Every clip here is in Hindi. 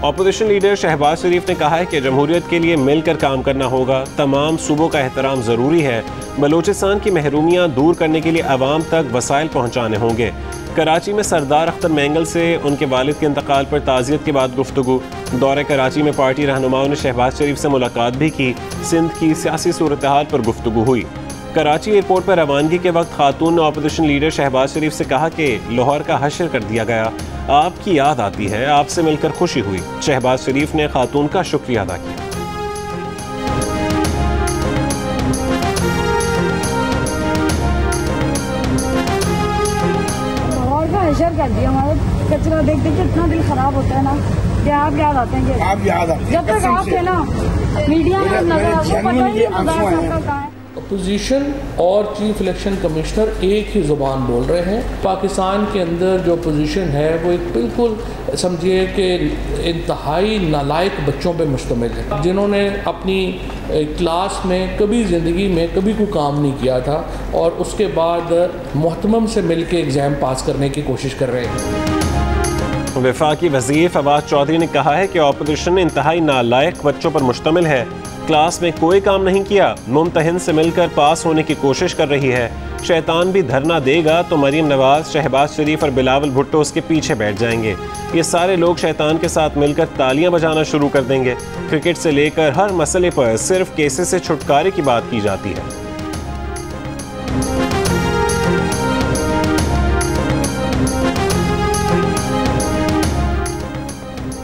अपोजिशन लीडर शहबाज शरीफ ने कहा है कि जमहूरियत के लिए मिलकर काम करना होगा, तमाम सूबों का एहतराम ज़रूरी है, बलूचिस्तान की महरूमियाँ दूर करने के लिए अवाम तक वसाइल पहुँचाने होंगे। कराची में सरदार अख्तर मैंगल से उनके वालिद के इंतकाल पर ताज़ियत के बाद गुफ्तगू। दौरे कराची में पार्टी रहनुमाओं ने शहबाज शरीफ से मुलाकात भी की। सिंध की सियासी सूरत हाल पर गुफ्तगू हुई। कराची एयरपोर्ट पर रवानगी के वक्त खातून ने अपोजिशन लीडर शहबाज शरीफ से कहा कि लाहौर का हशर कर दिया गया, आपकी याद आती है, आपसे मिलकर खुशी हुई। शहबाज शरीफ ने खातून का शुक्रिया अदा किया। लाहौर का हशर कर दिया, हमारा कचरा देख देख के इतना दिल खराब होता है ना कि आप याद आते हैं। आप याद आते हैं जब तक आप थे ना मीडिया में नजर आपको पता ही नहीं मजाक सबका कहाँ है। अपोजिशन और चीफ इलेक्शन कमिश्नर एक ही ज़ुबान बोल रहे हैं। पाकिस्तान के अंदर जो अपोजिशन है वो एक बिल्कुल समझिए कि इंतहाई नालायक बच्चों पे मुश्तमिल है, जिन्होंने अपनी क्लास में कभी ज़िंदगी में कभी कोई काम नहीं किया था और उसके बाद मोहतमम से मिल के एग्ज़ाम पास करने की कोशिश कर रहे हैं। वफाकी वज़ीर फवाद चौधरी ने कहा है कि अपोजिशन इंतहाई नालायक बच्चों पर मुश्तमिल है, क्लास में कोई काम नहीं किया, मुमतहिन से मिलकर पास होने की कोशिश कर रही है। शैतान भी धरना देगा तो मरीम नवाज, शहबाज शरीफ और बिलावल भुट्टो उसके पीछे बैठ जाएंगे। ये सारे लोग शैतान के साथ मिलकर तालियां बजाना शुरू कर देंगे। क्रिकेट से लेकर हर मसले पर सिर्फ केसेस से छुटकारे की बात की जाती है।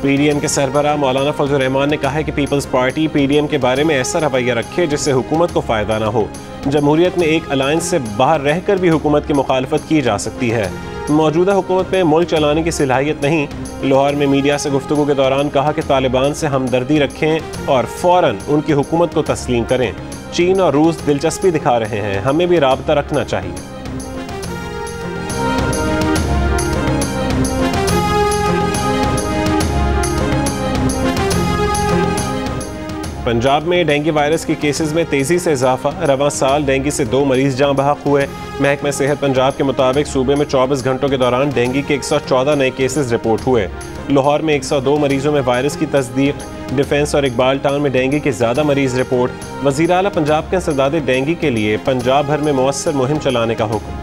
पीडीएम के सरबराह मौलाना फजल रहमान ने कहा है कि पीपल्स पार्टी पीडीएम के बारे में ऐसा रवैया रखे जिससे हुकूमत को फ़ायदा ना हो। जमहूरियत में एक अलायंस से बाहर रहकर भी हुकूमत की मुखालफत की जा सकती है। मौजूदा हुकूमत में मुल्क चलाने की सलाहियत नहीं। लाहौर में मीडिया से गुफ्तगू के दौरान कहा कि तालिबान से हमदर्दी रखें और फ़ौरन उनकी हुकूमत को तस्लीम करें। चीन और रूस दिलचस्पी दिखा रहे हैं, हमें भी राबता रखना चाहिए। पंजाब में डेंगू वायरस के केसेस में तेज़ी से इजाफा। रवां साल डेंगू से 2 मरीज जाँ बहक हुए। महकमा सेहत पंजाब के मुताबिक सूबे में 24 घंटों के दौरान डेंगू के 114 नए केसेस रिपोर्ट हुए। लाहौर में 102 मरीजों में वायरस की तस्दीक। डिफेंस और इकबाल टाउन में डेंगू के ज़्यादा मरीज रिपोर्ट। वज़ीर आला पंजाब के इंसदाद डेंगू के लिए पंजाब भर में मौसर मुहिम चलाने का हुक्म।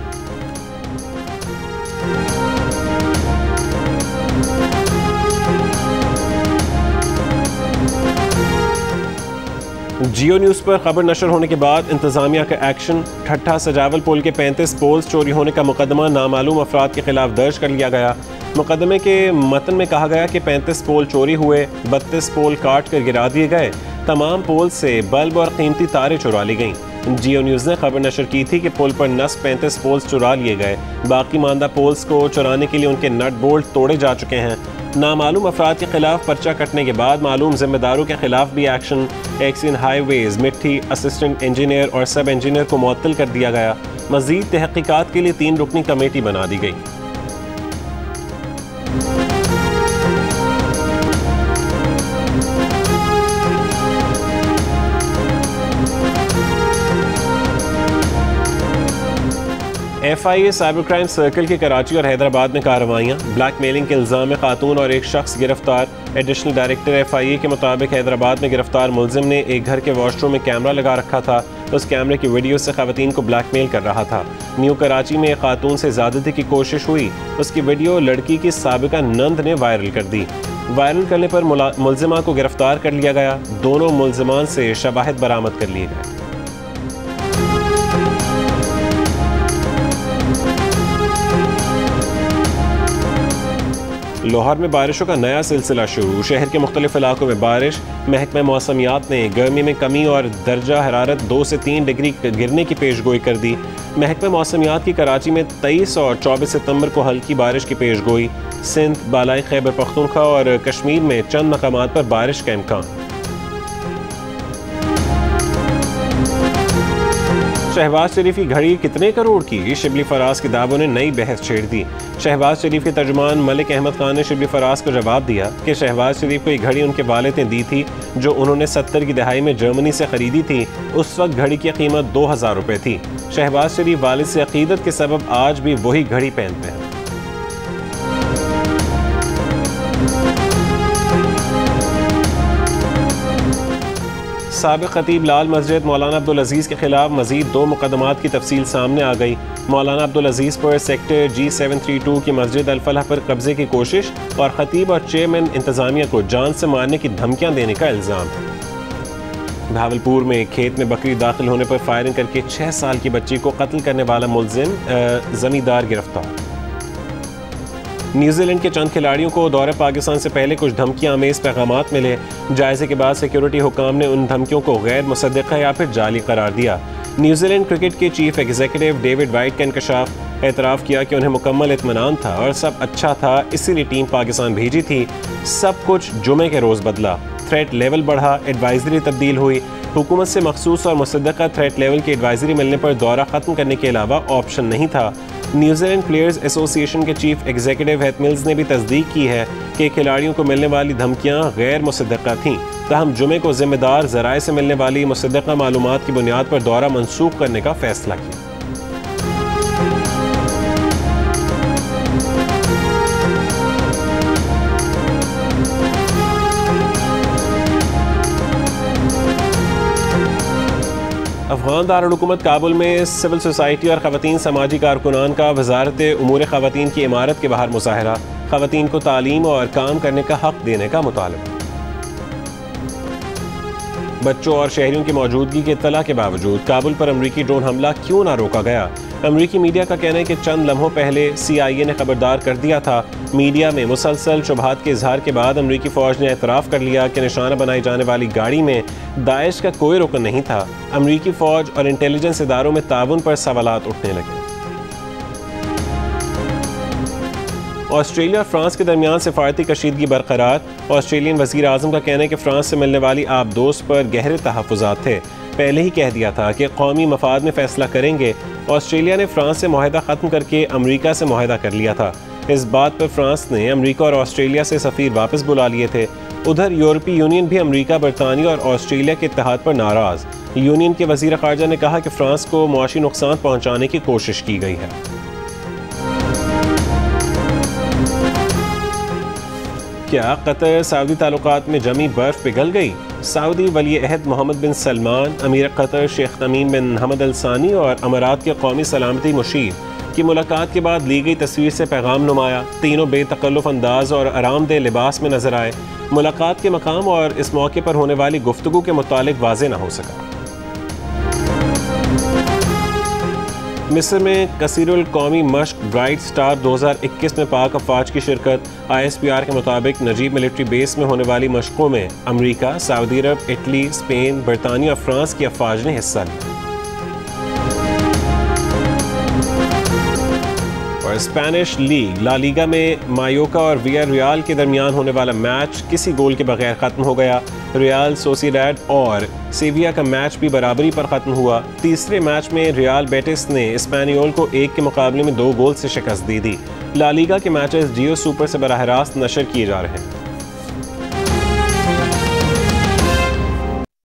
जियो न्यूज़ पर खबर नशर होने के बाद इंतजामिया का एक्शन। ठट्ठा सजावल पुल के 35 पोल्स चोरी होने का मुकदमा नामालूम अफराद के खिलाफ दर्ज कर लिया गया। मुकदमे के मतन में कहा गया कि 35 पोल चोरी हुए, 32 पोल काट कर गिरा दिए गए। तमाम पोल से बल्ब और कीमती तारें चुरा ली गईं। जियो न्यूज़ ने खबर नशर की थी कि पुल पर नस्ब 35 पोल्स चुरा लिए गए। बाकी मानदा पोल्स को चुराने के लिए उनके नट बोल्ट तोड़े जा चुके हैं। नामालूम अफराद के खिलाफ पर्चा कटने के बाद मालूम जिम्मेदारों के खिलाफ भी एक्शन। एक्सिन हाईवेज, मिट्टी, असिस्टेंट इंजीनियर और सब इंजीनियर को मुअत्तल कर दिया गया। मज़ीद तहकीकात के लिए 3 रुकनी कमेटी बना दी गई। FIA साइबर क्राइम सर्कल की कराची और हैदराबाद में कार्रवाइयाँ। ब्लैकमेलिंग के इल्ज़ाम में खातून और एक शख्स गिरफ्तार। एडिशनल डायरेक्टर FIA के मुताबिक हैदराबाद में गिरफ्तार मुलजिम ने एक घर के वॉशरूम में कैमरा लगा रखा था। उस कैमरे की वीडियो से खवातीन को ब्लैकमेल कर रहा था। न्यू कराची में एक खातून से ज़्यादती की कोशिश हुई। उसकी वीडियो लड़की की साबिका नंद ने वायरल कर दी। वायरल करने पर मुलजिमा को गिरफ्तार कर लिया गया। दोनों मुलजिमान से शवाहिद बरामद कर लिए गए। लाहौर में बारिशों का नया सिलसिला शुरू। शहर के मुख्तलिफ इलाकों में बारिश। महकमा मौसमियात ने गर्मी में कमी और दर्जा हरारत 2 से 3 डिग्री गिरने की पेशगोई कर दी। महकमा मौसमियात की कराची में 23 और 24 सितंबर को हल्की बारिश की पेशगोई। सिंध, बालाई खैबर पख्तूनख्वा और कश्मीर में चंद मकामात पर बारिश का इम्कान। शहबाज शरीफ की घड़ी कितने करोड़ की? शिबली फराज के दावों ने नई बहस छेड़ दी। शहबाज शरीफ के तर्जुमान मलिक अहमद खान ने शिबली फराज को जवाब दिया कि शहबाज शरीफ को एक घड़ी उनके वालिद ने दी थी जो उन्होंने 70 की दहाई में जर्मनी से खरीदी थी। उस वक्त घड़ी की कीमत 2000 रुपये थी। शहबाज शरीफ वालिद से अकीदत के सबब आज भी वही घड़ी पहनते हैं। साबिक़ खतीब लाल मस्जिद मौलाना अब्दुल अजीज़ के खिलाफ मज़ीद 2 मुकदमात की तफसील सामने आ गई। मौलाना अब्दुल अजीज़ पर सेक्टर G732 की मस्जिद अल-फलाह पर कब्जे की कोशिश और खतीब और चेयरमैन इंतज़ामिया को जान से मारने की धमकियाँ देने का इल्ज़ाम है। भावलपुर में खेत में बकरी दाखिल होने पर फायरिंग करके 6 साल की बच्ची को कत्ल करने वाला मुलजिम जमींदार गिरफ्तार। न्यूजीलैंड के चंद खिलाड़ियों को दौरे पाकिस्तान से पहले कुछ धमकियां आमेज पैगामात मिले। जायजे के बाद सिक्योरिटी हुकाम ने उन धमकियों को गैर मुसद्दक़ा या फिर जाली करार दिया। न्यूजीलैंड क्रिकेट के चीफ एग्जीक्यूटिव डेविड वाइट का इंकशाफ, एतराफ़ किया कि उन्हें मुकम्मल इत्मीनान था और सब अच्छा था, इसीलिए टीम पाकिस्तान भेजी थी। सब कुछ जुमे के रोज़ बदला, थ्रेट लेवल बढ़ा, एडवाइजरी तब्दील हुई। हुकूमत से मखसूस और मुसद्दक़ा थ्रेट लेवल की एडवाइजरी मिलने पर दौरा ख़त्म करने के अलावा ऑप्शन नहीं था। न्यूजीलैंड प्लेयर्स एसोसिएशन के चीफ एग्जीक्यूटिव हेथ मिल्स ने भी तस्दीक की है कि खिलाड़ियों को मिलने वाली धमकियां गैर मुसद्दक़ा थीं। ताहम जुमे को जिम्मेदार ज़राए से मिलने वाली मुसद्दक़ा मालूमात की बुनियाद पर दौरा मनसूख करने का फैसला किया। अफगान दारुल-हुकूमत काबुल में सिविल सोसाइटी और ख़वातीन समाजी कारकुनान का वजारत उमूर ख़वातीन की इमारत के बाहर मुज़ाहरा। ख़वातीन को तालीम और काम करने का हक़ देने का मुतालबा। बच्चों और शहरियों की मौजूदगी की इत्तला के बावजूद काबुल पर अमरीकी ड्रोन हमला क्यों ना रोका गया? अमरीकी मीडिया का कहना है कि चंद लम्हों पहले CIA ने खबरदार कर दिया था। मीडिया में मुसलसल शुबहात के इजहार के बाद अमरीकी फ़ौज ने एतराफ़ कर लिया कि निशाना बनाई जाने वाली गाड़ी में दाइश का कोई रुकन नहीं था। अमरीकी फ़ौज और इंटेलिजेंस इदारों में ताउन पर सवालात उठने लगे। ऑस्ट्रेलिया और फ्रांस के दरमियान सिफारती कशीदगी बरकरार। ऑस्ट्रेलियन वज़ीर आज़म का कहना है कि फ्रांस से मिलने वाली आबदोश पर गहरे तहफ़्फ़ुज़ात थे। पहले ही कह दिया था कि कौमी मफाद में फ़ैसला करेंगे। ऑस्ट्रेलिया ने फ्रांस से मुआहदा ख़त्म करके अमरीका से मुआहदा कर लिया था। इस बात पर फ्रांस ने अमरीका और ऑस्ट्रेलिया से सफ़ीर वापस बुला लिए थे। उधर यूरोपीय यूनियन भी अमरीका, बरतानिया और ऑस्ट्रेलिया के इत्तेहाद पर नाराज़। यूनियन के वज़ीर ख़ारजा ने कहा कि फ्रांस को मुआशी नुकसान पहुँचाने की कोशिश की गई है। क्या कतर सऊदी ताल्लुकात में जमी बर्फ पिघल गई? सऊदी वली अहद मोहम्मद बिन सलमान, अमीर कतर शेख तमीम बिन हमद अल सानी और अमारात के कौमी सलामती मुशीर की मुलाकात के बाद ली गई तस्वीर से पैगाम नुमाया। तीनों बेतकल्लुफ़ अंदाज और आरामदेह लिबास में नजर आए। मुलाकात के मकाम और इस मौके पर होने वाली गुफ्तगू के मुतालिक वाज़ेह न हो सका। मिस्र में कसीरुल कौमी मश्क ब्राइट स्टार 2021 में पाक अफवाज की शिरकत। ISPR के मुताबिक नजीब मिलिट्री बेस में होने वाली मशकों में अमरीका, सऊदी अरब, इटली, स्पेन, बरतानिया और फ्रांस की अफवाज ने हिस्सा लिया। और स्पेनिश लीग ला लीगा में मायोका और वियारियल के दरमियान होने वाला मैच किसी गोल के बगैर ख़त्म हो गया। रियल सोसिएडाड और सेविया का मैच भी बराबरी पर ख़त्म हुआ। तीसरे मैच में रियल बेटिस ने एस्पेनियोल को 1 के मुकाबले में 2 गोल से शिकस्त दी थी। ला लीगा के मैचेस जियो सुपर से बराह रास्त नशर किए जा रहे हैं।